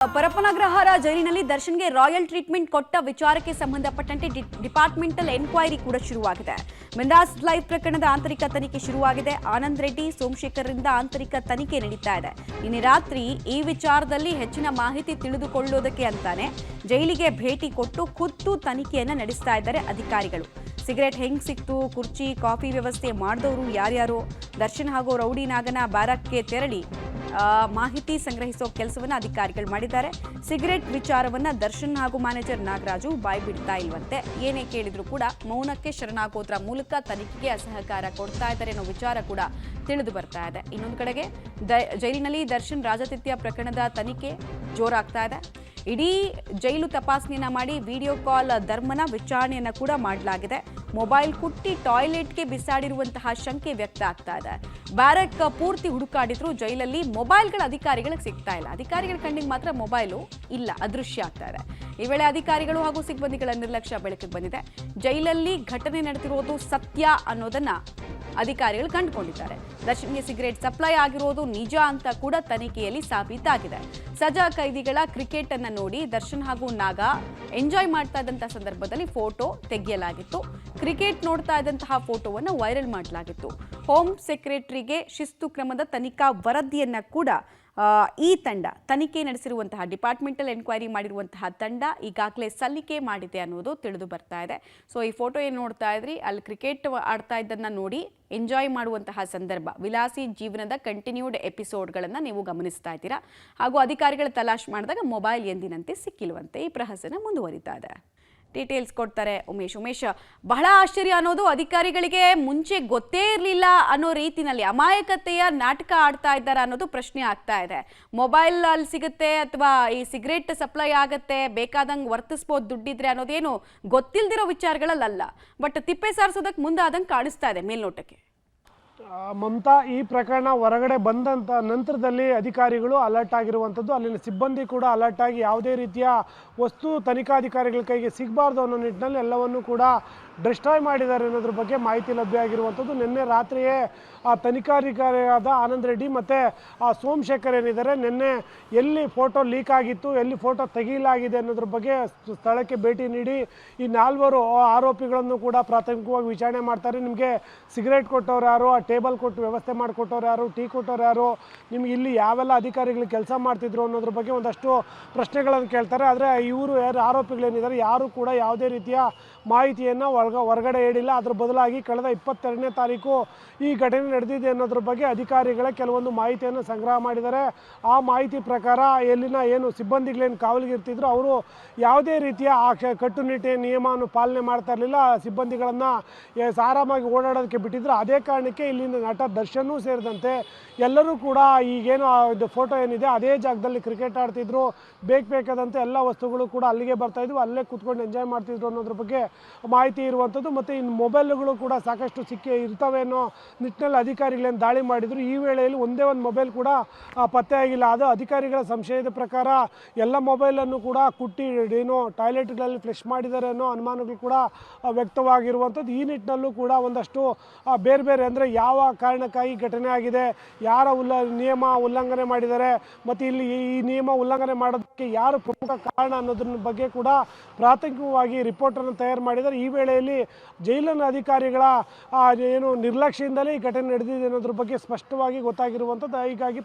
ಪರಪ್ಪನಗ್ರಹಾರ ಜೈಲಿನಲ್ಲಿ ದರ್ಶನ್ಗೆ royal treatment ಕೊಟ್ಟ ವಿಚಾರಕ್ಕೆ ಸಂಬಂಧಪಟ್ಟಂತೆ ಡಿಪಾರ್ಟ್ಮೆಂಟಲ್ ಎನ್ಕ್ವೈರಿ ಕೂಡ ಶುರುವಾಗಿದೆ. ಬಿಂದಾಸ್ ಲೈವ್ ಪ್ರಕರಣದ ಆಂತರಿಕ ತನಿಖೆ ಶುರುವಾಗಿದೆ. ಆನಂದ್ ರೆಡ್ಡಿ, ಸೋಮಶೇಖರ್ರಿಂದ ಆಂತರಿಕ ತನಿಖೆ ನಡೀತಾ ಇದೆ. ನಿನ್ನೆ ರಾತ್ರಿ ಈ ವಿಚಾರದಲ್ಲಿ ಹೆಚ್ಚಿನ ಮಾಹಿತಿ ತಿಳಿದುಕೊಳ್ಳೋದಕ್ಕೆ ಅಂತಾನೆ ಜೈಲಿಗೆ ಭೇಟಿ ಕೊಟ್ಟು ಖುದ್ದು ತನಿಖೆಯನ್ನು ನಡೆಸ್ತಾ ಇದ್ದಾರೆ ಅಧಿಕಾರಿಗಳು. ಸಿಗರೇಟ್ ಹೆಂಗ್ ಸಿಕ್ತು, ಕುರ್ಚಿ ಕಾಫಿ ವ್ಯವಸ್ಥೆ ಮಾಡಿದವರು ಯಾರ್ಯಾರು, ದರ್ಶನ್ ಹಾಗೂ ರೌಡಿ ನಾಗನ ಬ್ಯಾರಕ್ಗೆ ತೆರಳಿ ಮಾಹಿತಿ ಸಂಗ್ರಹಿಸುವ ಕೆಲಸವನ್ನು ಅಧಿಕಾರಿಗಳು ಮಾಡಿದ್ದಾರೆ. ಸಿಗರೇಟ್ ವಿಚಾರವನ್ನ ದರ್ಶನ್ ಹಾಗೂ ಮ್ಯಾನೇಜರ್ ನಾಗರಾಜು ಬಾಯಿ ಬಿಡ್ತಾ ಇಲ್ವಂತೆ. ಏನೇ ಕೇಳಿದ್ರು ಕೂಡ ಮೌನಕ್ಕೆ ಶರಣಾಗೋದ್ರ ಮೂಲಕ ತನಿಖೆಗೆ ಅಸಹಕಾರ ಕೊಡ್ತಾ ಇದ್ದಾರೆ ಅನ್ನೋ ವಿಚಾರ ಕೂಡ ತಿಳಿದು ಬರ್ತಾ ಇದೆ. ಇನ್ನೊಂದು ಕಡೆಗೆ ಜೈಲಿನಲ್ಲಿ ದರ್ಶನ್ ರಾಜತಿಥ್ಯ ಪ್ರಕರಣದ ತನಿಖೆ ಜೋರಾಗ್ತಾ ಇದೆ. ಇಡೀ ಜೈಲು ತಪಾಸಣೆಯನ್ನ ಮಾಡಿ ವಿಡಿಯೋ ಕಾಲ್ ಧರ್ಮನ ವಿಚಾರಣೆಯನ್ನ ಕೂಡ ಮಾಡಲಾಗಿದೆ. ಮೊಬೈಲ್ ಕುಟ್ಟಿ ಟಾಯ್ಲೆಟ್ಗೆ ಬಿಸಾಡಿರುವಂತಹ ಶಂಕೆ ವ್ಯಕ್ತ ಆಗ್ತಾ ಇದೆ. ಬ್ಯಾರಕ್ ಪೂರ್ತಿ ಹುಡುಕಾಡಿದ್ರು ಜೈಲಲ್ಲಿ ಮೊಬೈಲ್ಗಳ ಅಧಿಕಾರಿಗಳಿಗೆ ಸಿಗ್ತಾ ಇಲ್ಲ. ಅಧಿಕಾರಿಗಳ ಕಣ್ಣಿಗೆ ಮಾತ್ರ ಮೊಬೈಲು ಇಲ್ಲ, ಅದೃಶ್ಯ ಆಗ್ತಾ ಇದೆ. ಈ ವೇಳೆ ಅಧಿಕಾರಿಗಳು ಹಾಗೂ ಸಿಬ್ಬಂದಿಗಳ ನಿರ್ಲಕ್ಷ್ಯ ಬೆಳಕಿಗೆ ಬಂದಿದೆ. ಜೈಲಲ್ಲಿ ಘಟನೆ ನಡೆದಿರೋದು ಸತ್ಯ ಅನ್ನೋದನ್ನ ಅಧಿಕಾರಿಗಳು ಕಂಡುಕೊಂಡಿದ್ದಾರೆ. ದರ್ಶನ್ಗೆ ಸಿಗರೇಟ್ ಸಪ್ಲೈ ಆಗಿರೋದು ನಿಜ ಅಂತ ಕೂಡ ತನಿಖೆಯಲ್ಲಿ ಸಾಬೀತಾಗಿದೆ. ಸಜಾ ಕೈದಿಗಳ ಕ್ರಿಕೆಟ್ ಅನ್ನ ನೋಡಿ ದರ್ಶನ್ ಹಾಗೂ ನಾಗ ಎಂಜಾಯ್ ಮಾಡ್ತಾ ಇದ್ದಂತಹ ಸಂದರ್ಭದಲ್ಲಿ ಫೋಟೋ ತೆಗೆಯಲಾಗಿತ್ತು. ಕ್ರಿಕೆಟ್ ನೋಡ್ತಾ ಇದ್ದಂತಹ ಫೋಟೋವನ್ನು ವೈರಲ್ ಮಾಡಲಾಗಿತ್ತು. ಹೋಮ್ ಸೆಕ್ರೆಟರಿಗೆ ಶಿಸ್ತು ಕ್ರಮದ ತನಿಖಾ ವರದಿಯನ್ನ ಕೂಡ ಈ ತಂಡ ತನಿಖೆ ನಡೆಸಿರುವಂತಹ ಡಿಪಾರ್ಟ್ಮೆಂಟಲ್ ಎನ್ಕ್ವೈರಿ ಮಾಡಿರುವಂತಹ ತಂಡ ಈಗಾಗಲೇ ಸಲ್ಲಿಕೆ ಮಾಡಿದೆ ಅನ್ನೋದು ತಿಳಿದು ಬರ್ತಾ ಇದೆ. ಸೊ ಈ ಫೋಟೋ ಏನು ನೋಡ್ತಾ ಇದ್ರಿ, ಅಲ್ಲಿ ಕ್ರಿಕೆಟ್ ಆಡ್ತಾ ಇದ್ದನ್ನ ನೋಡಿ ಎಂಜಾಯ್ ಮಾಡುವಂತಹ ಸಂದರ್ಭ, ವಿಲಾಸಿ ಜೀವನದ ಕಂಟಿನ್ಯೂಡ್ ಎಪಿಸೋಡ್ಗಳನ್ನು ನೀವು ಗಮನಿಸ್ತಾ ಇದ್ದೀರಾ. ಹಾಗೂ ಅಧಿಕಾರಿಗಳ ತಲಾಶ್ ಮಾಡಿದಾಗ ಮೊಬೈಲ್ ಎಂದಿನಂತೆ ಸಿಕ್ಕಿಲ್ವಂತೆ. ಈ ಪ್ರಹಸನ ಮುಂದುವರಿತಾ ಇದೆ. ಡೀಟೇಲ್ಸ್ ಕೊಡ್ತಾರೆ ಉಮೇಶ್. ಬಹಳ ಆಶ್ಚರ್ಯ ಅನ್ನೋದು, ಅಧಿಕಾರಿಗಳಿಗೆ ಮುಂಚೆ ಗೊತ್ತೇ ಇರಲಿಲ್ಲ ಅನ್ನೋ ರೀತಿನಲ್ಲಿ ಅಮಾಯಕತೆಯ ನಾಟಕ ಆಡ್ತಾ ಇದ್ದಾರೆ ಅನ್ನೋದು ಪ್ರಶ್ನೆ ಆಗ್ತಾ ಇದೆ. ಮೊಬೈಲ್ ಅಲ್ಲಿ ಸಿಗುತ್ತೆ ಅಥವಾ ಈ ಸಿಗರೇಟ್ ಸಪ್ಲೈ ಆಗತ್ತೆ, ಬೇಕಾದಂಗೆ ವರ್ತಿಸ್ಬೋದು ದುಡ್ಡಿದ್ರೆ ಅನ್ನೋದೇನು ಗೊತ್ತಿಲ್ದಿರೋ ವಿಚಾರಗಳಲ್ಲ. ಬಟ್ ತಿಪ್ಪೆ ಸಾರಿಸೋದಕ್ಕೆ ಮುಂದಾದಂಗೆ ಕಾಣಿಸ್ತಾ ಇದೆ ಮೇಲ್ನೋಟಕ್ಕೆ. ಮಮತಾ, ಈ ಪ್ರಕರಣ ಹೊರಗಡೆ ಬಂದಂಥ ನಂತರದಲ್ಲಿ ಅಧಿಕಾರಿಗಳು ಅಲರ್ಟ್ ಆಗಿರುವಂಥದ್ದು. ಅಲ್ಲಿನ ಸಿಬ್ಬಂದಿ ಕೂಡ ಅಲರ್ಟ್ ಆಗಿ ಯಾವುದೇ ರೀತಿಯ ವಸ್ತು ತನಿಖಾಧಿಕಾರಿಗಳ ಕೈಗೆ ಸಿಗಬಾರ್ದು ಅನ್ನೋ ನಿಟ್ಟಿನಲ್ಲಿ ಎಲ್ಲವನ್ನೂ ಕೂಡ ಡಿಸ್ಟ್ರಾಯ್ ಮಾಡಿದ್ದಾರೆ ಅನ್ನೋದ್ರ ಬಗ್ಗೆ ಮಾಹಿತಿ ಲಭ್ಯ ಆಗಿರುವಂಥದ್ದು. ನಿನ್ನೆ ರಾತ್ರಿಯೇ ಆ ತನಿಖಾಧಿಕಾರಿಯಾದ ಆನಂದ್ ರೆಡ್ಡಿ ಮತ್ತು ಆ ಸೋಮಶೇಖರ್ ಏನಿದ್ದಾರೆ, ನಿನ್ನೆ ಎಲ್ಲಿ ಫೋಟೋ ಲೀಕ್ ಆಗಿತ್ತು, ಎಲ್ಲಿ ಫೋಟೋ ತೆಗೆಯಲಾಗಿದೆ ಅನ್ನೋದ್ರ ಬಗ್ಗೆ ಸ್ಥಳಕ್ಕೆ ಭೇಟಿ ನೀಡಿ ಈ 4 ಆರೋಪಿಗಳನ್ನು ಕೂಡ ಪ್ರಾಥಮಿಕವಾಗಿ ವಿಚಾರಣೆ ಮಾಡ್ತಾರೆ. ನಿಮಗೆ ಸಿಗರೇಟ್ ಕೊಟ್ಟವ್ರು ಯಾರು, ಆ ಟೇಬಲ್ ಕೊಟ್ಟು ವ್ಯವಸ್ಥೆ ಮಾಡಿಕೊಟ್ಟವ್ರು ಯಾರು, ಟೀ ಕೊಟ್ಟವ್ರು ಯಾರು, ನಿಮ್ಗೆ ಇಲ್ಲಿ ಯಾವೆಲ್ಲ ಅಧಿಕಾರಿಗಳು ಕೆಲಸ ಮಾಡ್ತಿದ್ರು ಅನ್ನೋದ್ರ ಬಗ್ಗೆ ಒಂದಷ್ಟು ಪ್ರಶ್ನೆಗಳನ್ನು ಕೇಳ್ತಾರೆ. ಆದರೆ ಇವರು ಯಾರು ಆರೋಪಿಗಳೇನಿದ್ದಾರೆ ಯಾರು ಕೂಡ ಯಾವುದೇ ರೀತಿಯ ಮಾಹಿತಿಯನ್ನು ಹೊರಗಡೆ ಹೇಳಿಲ್ಲ. ಅದ್ರ ಬದಲಾಗಿ ಕಳೆದ 22ನೇ ತಾರೀಕು ಈ ಘಟನೆ ನಡೆದಿದೆ ಅನ್ನೋದ್ರ ಬಗ್ಗೆ ಅಧಿಕಾರಿಗಳ ಕೆಲವೊಂದು ಮಾಹಿತಿಯನ್ನು ಸಂಗ್ರಹ ಮಾಡಿದ್ದಾರೆ. ಆ ಮಾಹಿತಿ ಪ್ರಕಾರ ಎಲ್ಲಿನ ಏನು ಸಿಬ್ಬಂದಿಗಳೇನು ಕಾವಲಿಗಿರ್ತಿದ್ರು ಅವರು ಯಾವುದೇ ರೀತಿಯ ಕಟ್ಟುನಿಟ್ಟಿನ ನಿಯಮವನ್ನು ಪಾಲನೆ ಮಾಡ್ತಾ ಇರಲಿಲ್ಲ. ಸಿಬ್ಬಂದಿಗಳನ್ನು ಆರಾಮಾಗಿ ಓಡಾಡೋದಕ್ಕೆ ಬಿಟ್ಟಿದ್ರು. ಅದೇ ಕಾರಣಕ್ಕೆ ಇಲ್ಲಿನ ನಟ ದರ್ಶನೂ ಸೇರಿದಂತೆ ಎಲ್ಲರೂ ಕೂಡ ಈಗೇನು ಇದು ಫೋಟೋ ಏನಿದೆ ಅದೇ ಜಾಗದಲ್ಲಿ ಕ್ರಿಕೆಟ್ ಆಡ್ತಿದ್ರು. ಬೇಕಾದಂತೆ ಎಲ್ಲ ವಸ್ತುಗಳು ಕೂಡ ಅಲ್ಲಿಗೆ ಬರ್ತಾಯಿದ್ವು, ಅಲ್ಲೇ ಕೂತ್ಕೊಂಡು ಎಂಜಾಯ್ ಮಾಡ್ತಿದ್ರು ಅನ್ನೋದ್ರ ಬಗ್ಗೆ ಮಾಹಿತಿ ಇರುವಂಥದ್ದು. ಮತ್ತು ಇನ್ನು ಮೊಬೈಲ್ಗಳು ಕೂಡ ಸಾಕಷ್ಟು ಇರ್ತವೆ ಅನ್ನೋ ನಿಟ್ಟಿನಲ್ಲಿ ಅಧಿಕಾರಿಗಳೇನು ದಾಳಿ ಮಾಡಿದರು. ಈ ವೇಳೆಯಲ್ಲಿ ಒಂದೇ ಒಂದು ಮೊಬೈಲ್ ಕೂಡ ಪತ್ತೆ ಆಗಿಲ್ಲ. ಅದು ಅಧಿಕಾರಿಗಳ ಸಂಶಯದ ಪ್ರಕಾರ ಎಲ್ಲ ಮೊಬೈಲನ್ನು ಕೂಡ ಕುಟ್ಟಿ ಏನೋ ಟಾಯ್ಲೆಟ್ಗಳಲ್ಲಿ ಫ್ಲೆಶ್ ಮಾಡಿದ್ದಾರೆ ಅನ್ನೋ ಅನುಮಾನಗಳು ಕೂಡ ವ್ಯಕ್ತವಾಗಿರುವಂಥದ್ದು. ಈ ನಿಟ್ಟಿನಲ್ಲೂ ಕೂಡ ಒಂದಷ್ಟು ಬೇರೆ ಬೇರೆ ಅಂದರೆ ಯಾವ ಕಾರಣಕ್ಕಾಗಿ ಘಟನೆ ಆಗಿದೆ, ಯಾರ ನಿಯಮ ಉಲ್ಲಂಘನೆ ಮಾಡಿದ್ದಾರೆ, ಮತ್ತು ಇಲ್ಲಿ ಈ ನಿಯಮ ಉಲ್ಲಂಘನೆ ಮಾಡೋದಕ್ಕೆ ಯಾರು ಪ್ರಮುಖ ಕಾರಣ ಅನ್ನೋದ್ರ ಬಗ್ಗೆ ಕೂಡ ಪ್ರಾಥಮಿಕವಾಗಿ ರಿಪೋರ್ಟನ್ನು ತಯಾರು ಮಾಡಿದ್ದಾರೆ. ಈ ವೇಳೆಯಲ್ಲಿ ಜೈಲಿನ ಅಧಿಕಾರಿಗಳ ಏನು ನಿರ್ಲಕ್ಷ್ಯದಿಂದಲೇ ಈ ಘಟನೆ ನಡೆದಿದೆ ಅನ್ನೋದ್ರ ಬಗ್ಗೆ ಸ್ಪಷ್ಟವಾಗಿ ಗೊತ್ತಾಗಿರುವಂಥದ್ದು. ಹೀಗಾಗಿ